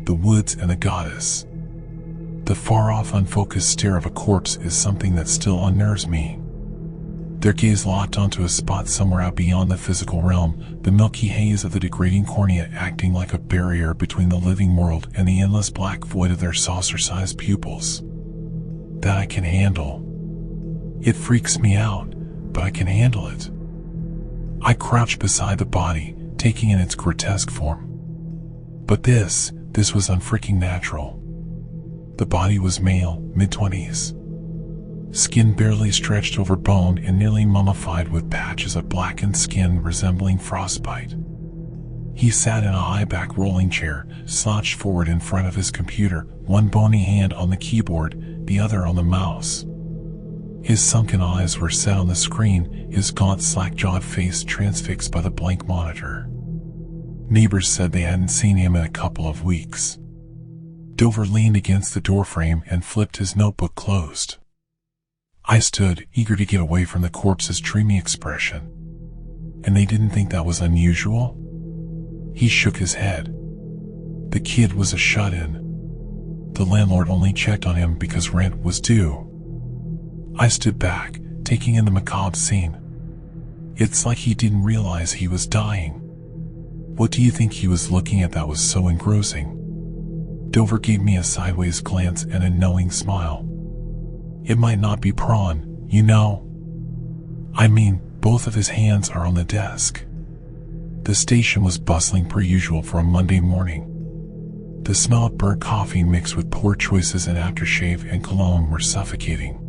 the woods, and the goddess. The far-off, unfocused stare of a corpse is something that still unnerves me. Their gaze locked onto a spot somewhere out beyond the physical realm, the milky haze of the degrading cornea acting like a barrier between the living world and the endless black void of their saucer-sized pupils. That I can handle. It freaks me out, but I can handle it. I crouched beside the body, taking in its grotesque form. But this was unfreaking natural. The body was male, mid-20s. Skin barely stretched over bone and nearly mummified with patches of blackened skin resembling frostbite. He sat in a high-back rolling chair, slouched forward in front of his computer, one bony hand on the keyboard, the other on the mouse. His sunken eyes were set on the screen, his gaunt, slack-jawed face transfixed by the blank monitor. Neighbors said they hadn't seen him in a couple of weeks. Dover leaned against the doorframe and flipped his notebook closed. I stood, eager to get away from the corpse's dreamy expression. And they didn't think that was unusual? He shook his head. The kid was a shut-in. The landlord only checked on him because rent was due. I stood back, taking in the macabre scene. It's like he didn't realize he was dying. What do you think he was looking at that was so engrossing? Dover gave me a sideways glance and a knowing smile. It might not be prawn, you know. I mean, both of his hands are on the desk. The station was bustling per usual for a Monday morning. The smell of burnt coffee mixed with poor choices in aftershave and cologne were suffocating.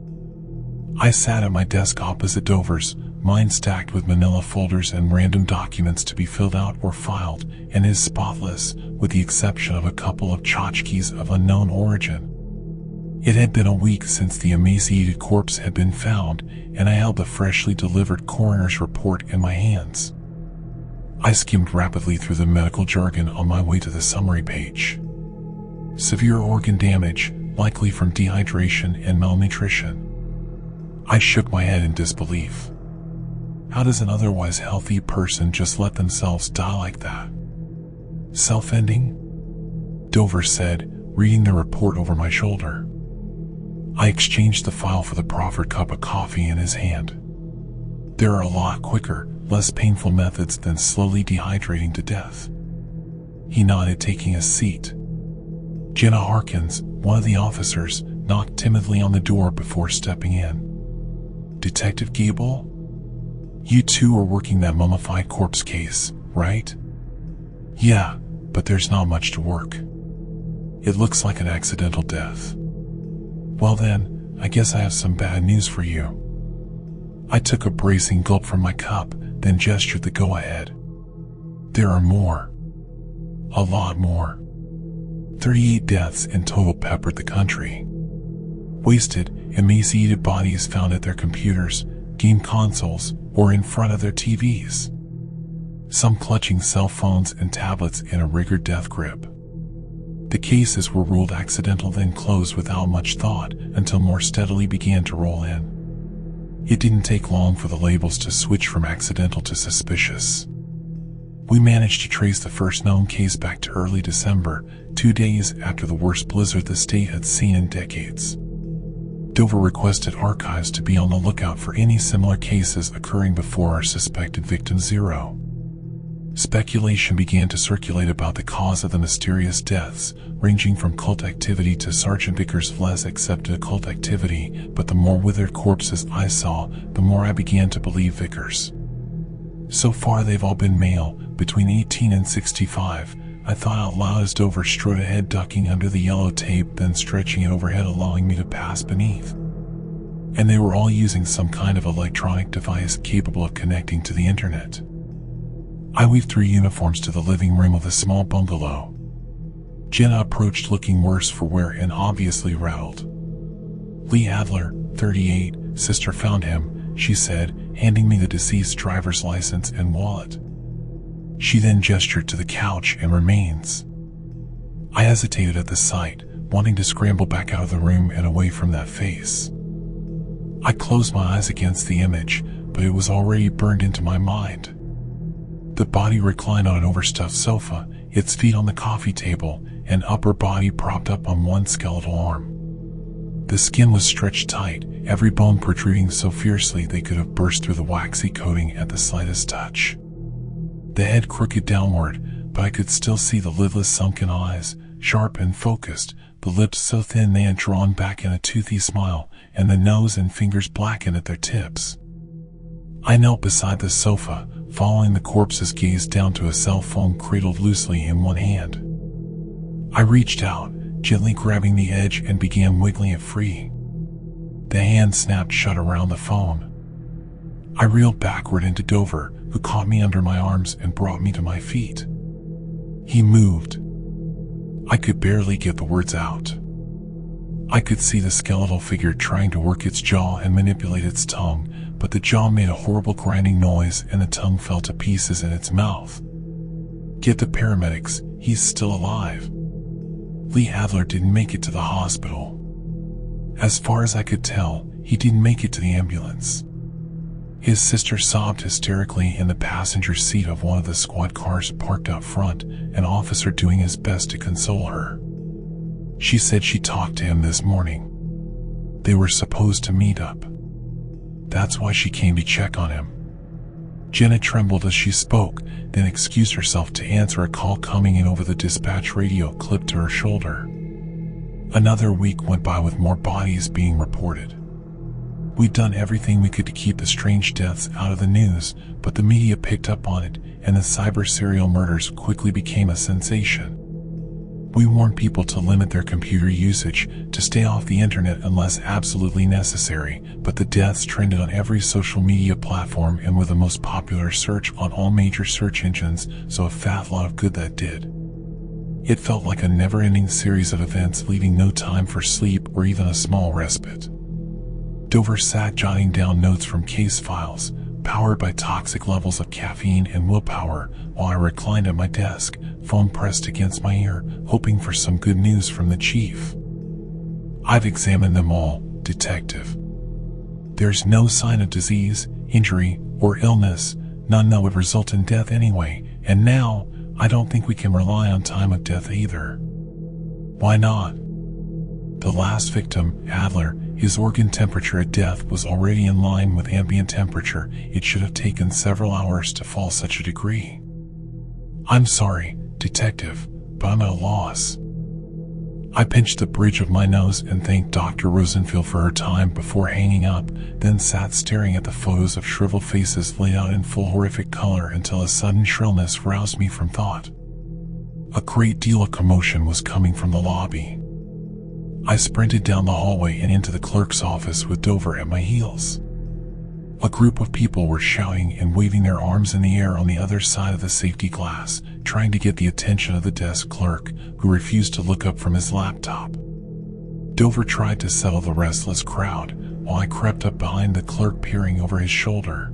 I sat at my desk opposite Dover's, mine stacked with manila folders and random documents to be filled out or filed, and his spotless, with the exception of a couple of tchotchkes of unknown origin. It had been a week since the emaciated corpse had been found, and I held the freshly delivered coroner's report in my hands. I skimmed rapidly through the medical jargon on my way to the summary page. Severe organ damage, likely from dehydration and malnutrition. I shook my head in disbelief. How does an otherwise healthy person just let themselves die like that? Self-ending? Dover said, reading the report over my shoulder. I exchanged the file for the proffered cup of coffee in his hand. There are a lot quicker, less painful methods than slowly dehydrating to death. He nodded, taking a seat. Jenna Harkins, one of the officers, knocked timidly on the door before stepping in. Detective Gable? You two are working that mummified corpse case, right? Yeah, but there's not much to work. It looks like an accidental death. Well then, I guess I have some bad news for you. I took a bracing gulp from my cup, then gestured the go-ahead. There are more. A lot more. 38 deaths in total peppered the country. Wasted, emaciated bodies found at their computers, game consoles, or in front of their TVs. Some clutching cell phones and tablets in a rigged death grip. The cases were ruled accidental, then closed without much thought until more steadily began to roll in. It didn't take long for the labels to switch from accidental to suspicious. We managed to trace the first known case back to early December, 2 days after the worst blizzard the state had seen in decades. Dover requested archives to be on the lookout for any similar cases occurring before our suspected victim zero. Speculation began to circulate about the cause of the mysterious deaths, ranging from cult activity to Sergeant Vickers' less accepted occult activity, but the more withered corpses I saw, the more I began to believe Vickers. So far they've all been male, between 18 and 65, I thought out loud as Dover strode ahead, ducking under the yellow tape, then stretching it overhead, allowing me to pass beneath. And they were all using some kind of electronic device capable of connecting to the internet. I weaved through uniforms to the living room of the small bungalow. Jenna approached, looking worse for wear and obviously rattled. Lee Adler, 38, sister found him, she said, handing me the deceased driver's license and wallet. She then gestured to the couch and remains. I hesitated at the sight, wanting to scramble back out of the room and away from that face. I closed my eyes against the image, but it was already burned into my mind. The body reclined on an overstuffed sofa, its feet on the coffee table, and upper body propped up on one skeletal arm. The skin was stretched tight, every bone protruding so fiercely they could have burst through the waxy coating at the slightest touch. The head crooked downward, but I could still see the lidless sunken eyes, sharp and focused, the lips so thin they had drawn back in a toothy smile, and the nose and fingers blackened at their tips. I knelt beside the sofa, following the corpse's gaze down to a cell phone cradled loosely in one hand. I reached out, gently grabbing the edge, and began wiggling it free. The hand snapped shut around the phone. I reeled backward into Dover, who caught me under my arms and brought me to my feet. He moved. I could barely get the words out. I could see the skeletal figure trying to work its jaw and manipulate its tongue, but the jaw made a horrible grinding noise and the tongue fell to pieces in its mouth. Get the paramedics, he's still alive. Lee Adler didn't make it to the hospital. As far as I could tell, he didn't make it to the ambulance. His sister sobbed hysterically in the passenger seat of one of the squad cars parked out front, an officer doing his best to console her. She said she talked to him this morning. They were supposed to meet up. That's why she came to check on him. Jenna trembled as she spoke, then excused herself to answer a call coming in over the dispatch radio clipped to her shoulder. Another week went by with more bodies being reported. We'd done everything we could to keep the strange deaths out of the news, but the media picked up on it, and the cyber serial murders quickly became a sensation. We warned people to limit their computer usage, to stay off the internet unless absolutely necessary, but the deaths trended on every social media platform and were the most popular search on all major search engines, so a fat lot of good that did. It felt like a never-ending series of events, leaving no time for sleep or even a small respite. Dover sat jotting down notes from case files, powered by toxic levels of caffeine and willpower, while I reclined at my desk, phone pressed against my ear, hoping for some good news from the chief. I've examined them all, Detective. There's no sign of disease, injury, or illness, none that would result in death anyway, and now, I don't think we can rely on time of death either. Why not? The last victim, Adler, his organ temperature at death was already in line with ambient temperature. It should have taken several hours to fall such a degree. I'm sorry, Detective, but I'm at a loss. I pinched the bridge of my nose and thanked Dr. Rosenfield for her time before hanging up, then sat staring at the photos of shriveled faces laid out in full horrific color until a sudden shrillness roused me from thought. A great deal of commotion was coming from the lobby. I sprinted down the hallway and into the clerk's office with Dover at my heels. A group of people were shouting and waving their arms in the air on the other side of the safety glass, trying to get the attention of the desk clerk, who refused to look up from his laptop. Dover tried to settle the restless crowd, while I crept up behind the clerk, peering over his shoulder.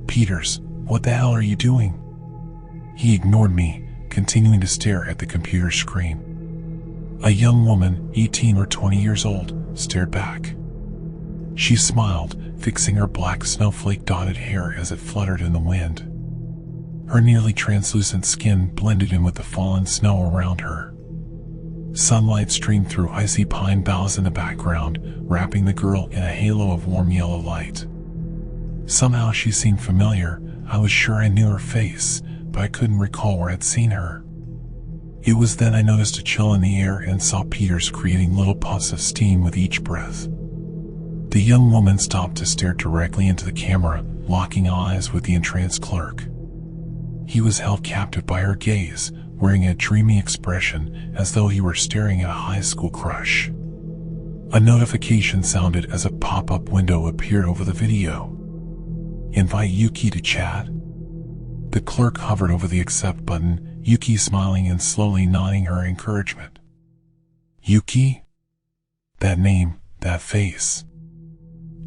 "Peters, what the hell are you doing?" He ignored me, continuing to stare at the computer screen. A young woman, 18 or 20 years old, stared back. She smiled, fixing her black snowflake-dotted hair as it fluttered in the wind. Her nearly translucent skin blended in with the fallen snow around her. Sunlight streamed through icy pine boughs in the background, wrapping the girl in a halo of warm yellow light. Somehow she seemed familiar. I was sure I knew her face, but I couldn't recall where I'd seen her. It was then I noticed a chill in the air and saw Peters creating little puffs of steam with each breath. The young woman stopped to stare directly into the camera, locking eyes with the entranced clerk. He was held captive by her gaze, wearing a dreamy expression as though he were staring at a high school crush. A notification sounded as a pop-up window appeared over the video. "Invite Yuki to chat?" The clerk hovered over the accept button, Yuki smiling and slowly nodding her encouragement. Yuki? That name, that face.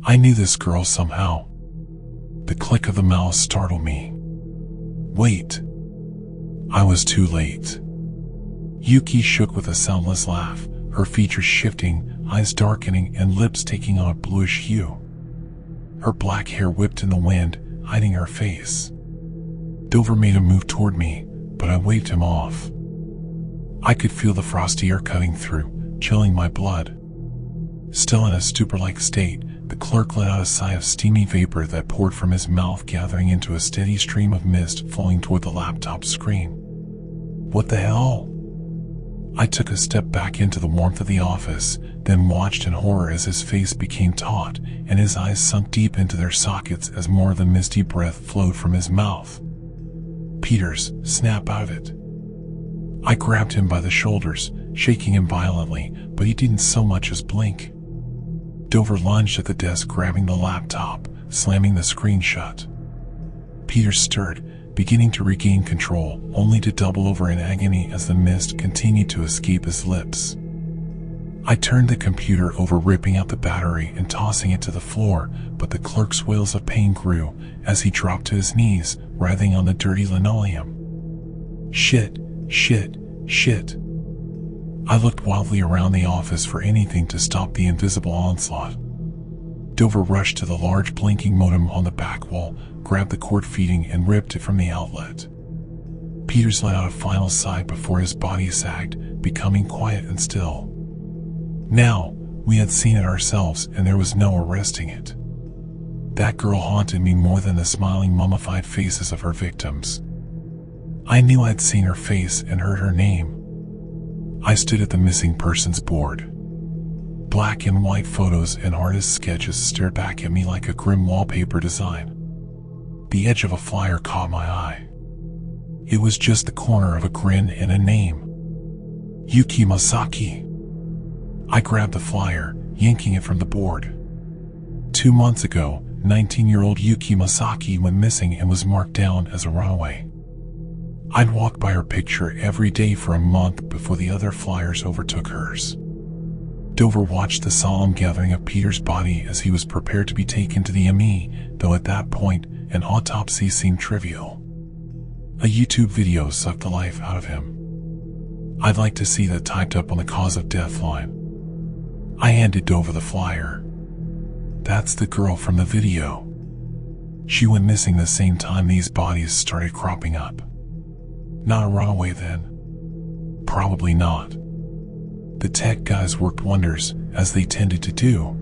I knew this girl somehow. The click of the mouse startled me. Wait. I was too late. Yuki shook with a soundless laugh, her features shifting, eyes darkening, and lips taking on a bluish hue. Her black hair whipped in the wind, hiding her face. Dover made a move toward me, but I waved him off. I could feel the frosty air cutting through, chilling my blood. Still in a stupor-like state, the clerk let out a sigh of steamy vapor that poured from his mouth, gathering into a steady stream of mist falling toward the laptop screen. What the hell? I took a step back into the warmth of the office, then watched in horror as his face became taut and his eyes sunk deep into their sockets as more of the misty breath flowed from his mouth. Peters, snap out of it. I grabbed him by the shoulders, shaking him violently, but he didn't so much as blink. Dover lunged at the desk, grabbing the laptop, slamming the screen shut. Peters stirred, beginning to regain control, only to double over in agony as the mist continued to escape his lips. I turned the computer over, ripping out the battery and tossing it to the floor, but the clerk's wails of pain grew as he dropped to his knees, writhing on the dirty linoleum. Shit, shit, shit. I looked wildly around the office for anything to stop the invisible onslaught. Dover rushed to the large blinking modem on the back wall, grabbed the cord feeding and ripped it from the outlet. Peters let out a final sigh before his body sagged, becoming quiet and still. Now, we had seen it ourselves and there was no arresting it. That girl haunted me more than the smiling mummified faces of her victims. I knew I'd seen her face and heard her name. I stood at the missing persons board. Black and white photos and artist sketches stared back at me like a grim wallpaper design. The edge of a flyer caught my eye. It was just the corner of a grin and a name. Yuki Masaki. I grabbed the flyer, yanking it from the board. 2 months ago, 19-year-old Yuki Masaki went missing and was marked down as a runaway. I'd walked by her picture every day for a month before the other flyers overtook hers. Dover watched the solemn gathering of Peter's body as he was prepared to be taken to the ME, though at that point, an autopsy seemed trivial. A YouTube video sucked the life out of him. I'd like to see that typed up on the cause of death line. I handed Dover the flyer. That's the girl from the video. She went missing the same time these bodies started cropping up. Not a runaway then? Probably not. The tech guys worked wonders, as they tended to do.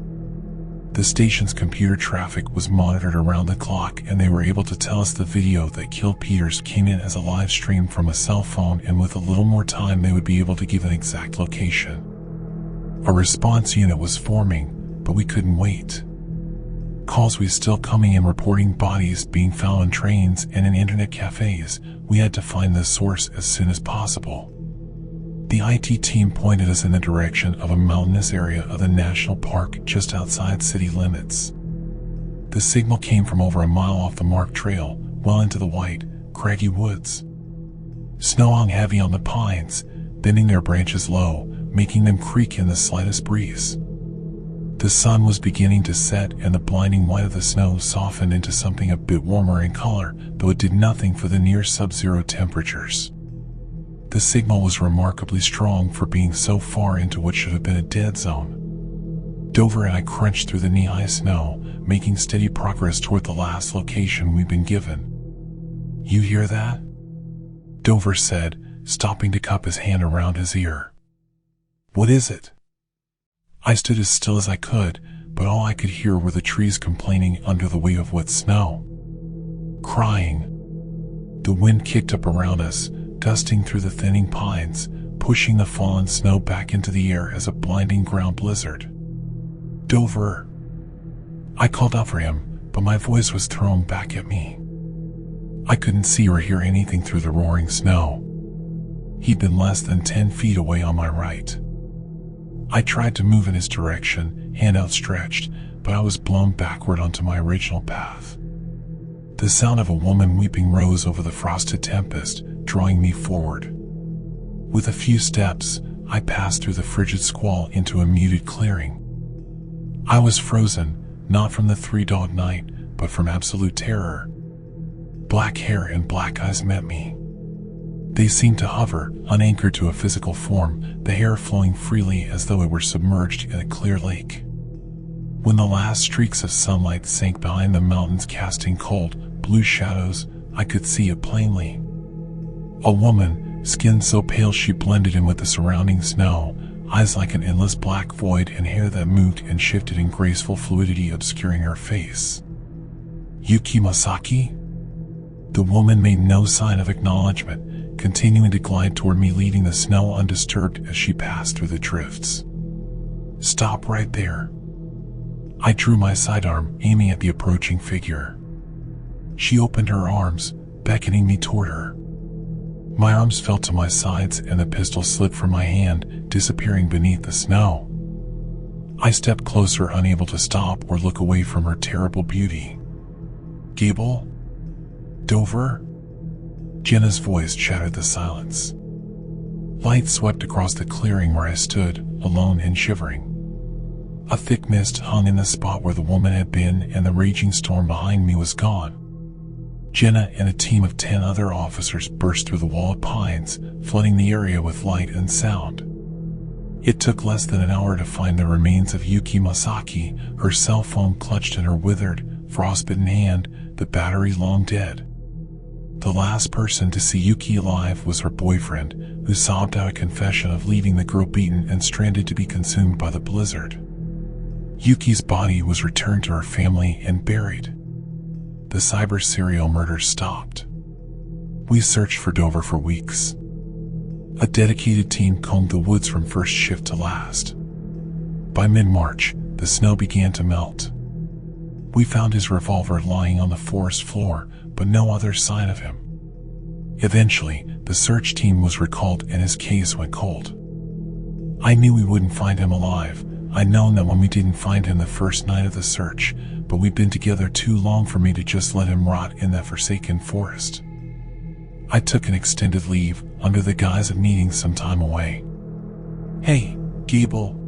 The station's computer traffic was monitored around the clock and they were able to tell us the video that killed Peters came in as a live stream from a cell phone, and with a little more time they would be able to give an exact location. A response unit was forming, but we couldn't wait. Calls were still coming in reporting bodies being found on trains and in internet cafes. We had to find the source as soon as possible. The IT team pointed us in the direction of a mountainous area of the national park just outside city limits. The signal came from over a mile off the marked trail, well into the white, craggy woods. Snow hung heavy on the pines, bending their branches low, making them creak in the slightest breeze. The sun was beginning to set and the blinding white of the snow softened into something a bit warmer in color, though it did nothing for the near sub-zero temperatures. The signal was remarkably strong for being so far into what should have been a dead zone. Dover and I crunched through the knee-high snow, making steady progress toward the last location we'd been given. "You hear that?" Dover said, stopping to cup his hand around his ear. "What is it?" I stood as still as I could, but all I could hear were the trees complaining under the weight of wet snow. Crying. The wind kicked up around us, gusting through the thinning pines, pushing the fallen snow back into the air as a blinding ground blizzard. "Dover!" I called out for him, but my voice was thrown back at me. I couldn't see or hear anything through the roaring snow. He'd been less than 10 feet away on my right. I tried to move in his direction, hand outstretched, but I was blown backward onto my original path. The sound of a woman weeping rose over the frosted tempest, drawing me forward. With a few steps, I passed through the frigid squall into a muted clearing. I was frozen, not from the three-dog night, but from absolute terror. Black hair and black eyes met me. They seemed to hover, unanchored to a physical form, the hair flowing freely as though it were submerged in a clear lake. When the last streaks of sunlight sank behind the mountains casting cold, blue shadows, I could see it plainly. A woman, Skin so pale she blended in with the surrounding snow, eyes like an endless black void, and hair that moved and shifted in graceful fluidity, obscuring her face. Yuki Masaki? The woman made no sign of acknowledgement, continuing to glide toward me, leaving the snow undisturbed as she passed through the drifts. Stop right there. I drew my sidearm, aiming at the approaching figure. She opened her arms, beckoning me toward her. My arms fell to my sides and the pistol slipped from my hand, disappearing beneath the snow. I stepped closer, unable to stop or look away from her terrible beauty. Gable? Dover? Jenna's voice shattered the silence. Light swept across the clearing where I stood, alone and shivering. A thick mist hung in the spot where the woman had been, and the raging storm behind me was gone. Jenna and a team of 10 other officers burst through the wall of pines, flooding the area with light and sound. It took less than an hour to find the remains of Yuki Masaki, her cell phone clutched in her withered, frostbitten hand, the battery long dead. The last person to see Yuki alive was her boyfriend, who sobbed out a confession of leaving the girl beaten and stranded to be consumed by the blizzard. Yuki's body was returned to her family and buried. The cyber serial murder stopped. We searched for Dover for weeks. A dedicated team combed the woods from first shift to last. By mid-March, the snow began to melt. We found his revolver lying on the forest floor, but no other sign of him. Eventually, the search team was recalled and his case went cold. I knew we wouldn't find him alive. I'd known that when we didn't find him the first night of the search, but we'd been together too long for me to just let him rot in that forsaken forest. I took an extended leave, under the guise of needing some time away. Hey, Gable.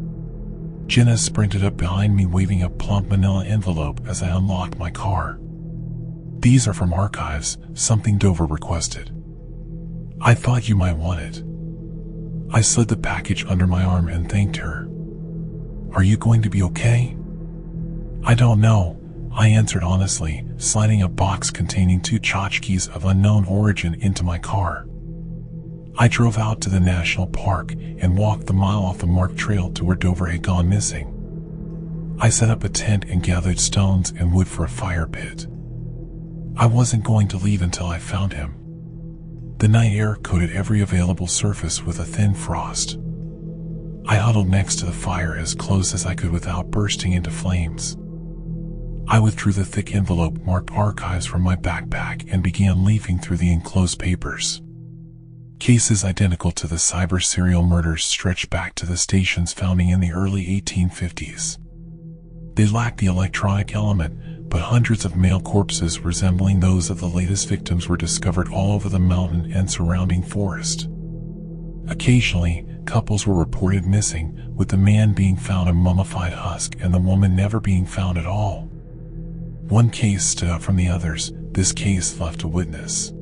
Jenna sprinted up behind me, waving a plump manila envelope as I unlocked my car. These are from archives, something Dover requested. I thought you might want it. I slid the package under my arm and thanked her. Are you going to be okay? I don't know, I answered honestly, sliding a box containing 2 tchotchkes of unknown origin into my car. I drove out to the national park and walked the mile off the marked trail to where Dover had gone missing. I set up a tent and gathered stones and wood for a fire pit. I wasn't going to leave until I found him. The night air coated every available surface with a thin frost. I huddled next to the fire as close as I could without bursting into flames. I withdrew the thick envelope marked archives from my backpack and began leafing through the enclosed papers. Cases identical to the cyber serial murders stretched back to the station's founding in the early 1850s. They lacked the electronic element, but hundreds of male corpses resembling those of the latest victims were discovered all over the mountain and surrounding forest. Occasionally, couples were reported missing, with the man being found a mummified husk and the woman never being found at all. One case stood out from the others. This case left a witness.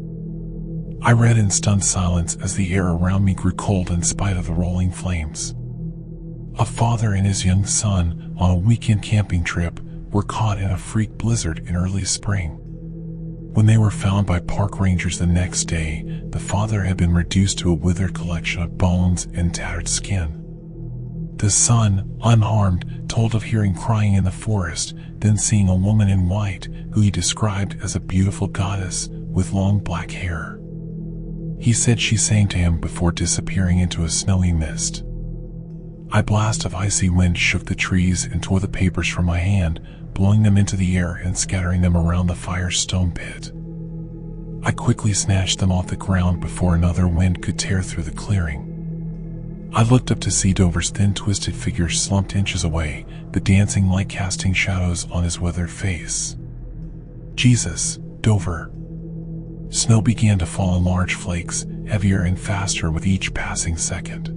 I read in stunned silence as the air around me grew cold in spite of the rolling flames. A father and his young son, on a weekend camping trip, were caught in a freak blizzard in early spring. When they were found by park rangers the next day, the father had been reduced to a withered collection of bones and tattered skin. The son, unharmed, told of hearing crying in the forest, then seeing a woman in white, who he described as a beautiful goddess with long black hair. He said she sang to him before disappearing into a snowy mist. A blast of icy wind shook the trees and tore the papers from my hand, blowing them into the air and scattering them around the fire's stone pit. I quickly snatched them off the ground before another wind could tear through the clearing. I looked up to see Dover's thin, twisted figure slumped inches away, the dancing light casting shadows on his weathered face. Jesus, Dover. Snow began to fall in large flakes, heavier and faster with each passing second.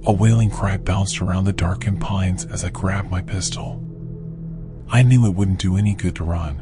A wailing cry bounced around the darkened pines as I grabbed my pistol. I knew it wouldn't do any good to run.